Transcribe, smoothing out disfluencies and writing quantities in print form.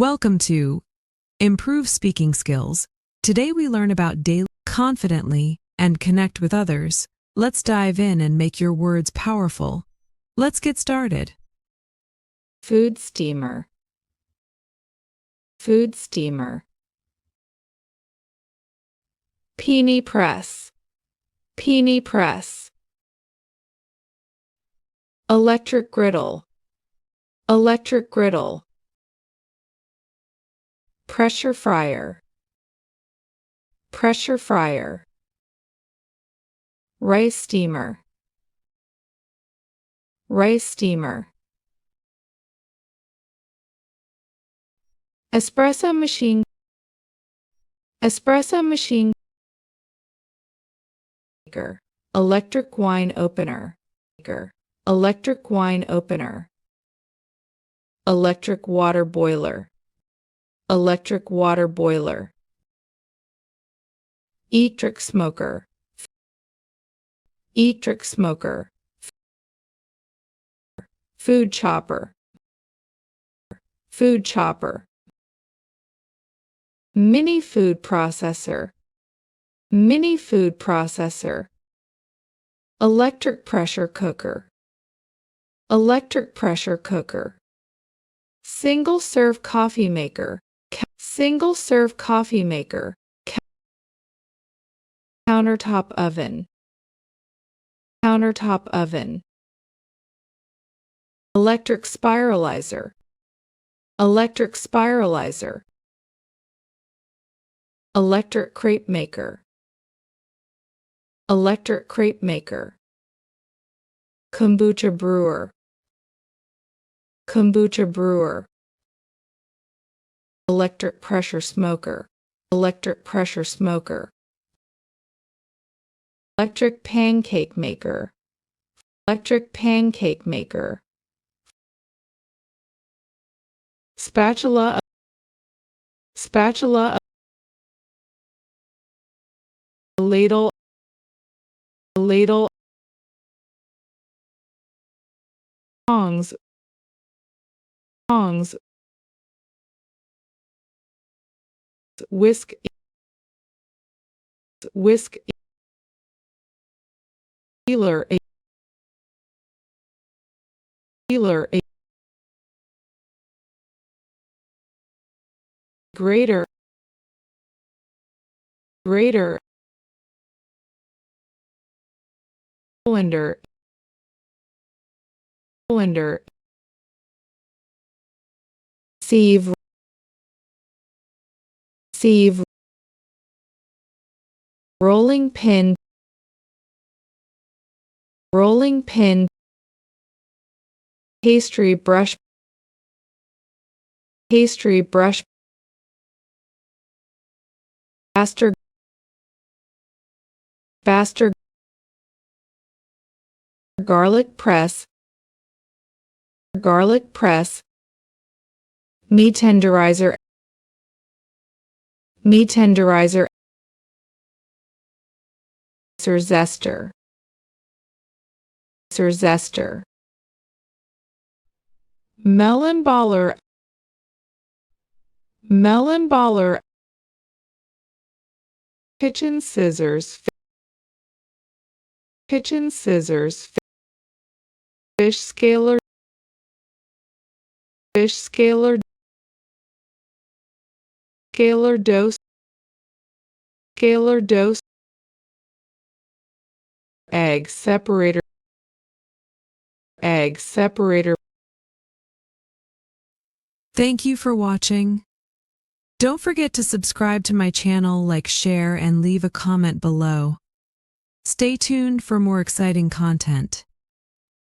Welcome to Improve Speaking Skills. Today we learn about daily confidently and connect with others. Let's dive in and make your words powerful. Let's get started. Food steamer. Food steamer. Penny press. Penny press. Electric griddle. Electric griddle. Pressure fryer. Pressure fryer. Rice steamer. Rice steamer. Espresso machine. Espresso machine maker. Electric wine opener. Electric wine opener. Electric water boiler. Electric water boiler. Electric smoker. Electric smoker. Food chopper. Food chopper. Mini food processor. Mini food processor. Electric pressure cooker. Electric pressure cooker. Single serve coffee maker. Single serve coffee maker. Countertop oven. Countertop oven. Electric spiralizer. Electric spiralizer. Electric crepe maker. Electric crepe maker. Kombucha brewer. Kombucha brewer. Electric pressure smoker. Electric pressure smoker. Electric pancake maker. Electric pancake maker. Spatula. Spatula. Ladle. Ladle. Tongs. Tongs. Whisk. Whisk. Peeler. Peeler. Grater. Grater. Cylinder. Cylinder. Sieve. Sieve. Rolling pin. Rolling pin. Pastry brush. Pastry brush. Baster. Baster. Garlic press. Garlic press. Meat tenderizer. Meat tenderizer. Zester. Zester. Melon baller. Melon baller. Kitchen scissors. Kitchen scissors. Fish scaler. Fish scaler. Scaler dose. Scaler dose. Egg separator. Egg separator. Thank you for watching. Don't forget to subscribe to my channel, like, share, and leave a comment below. Stay tuned for more exciting content.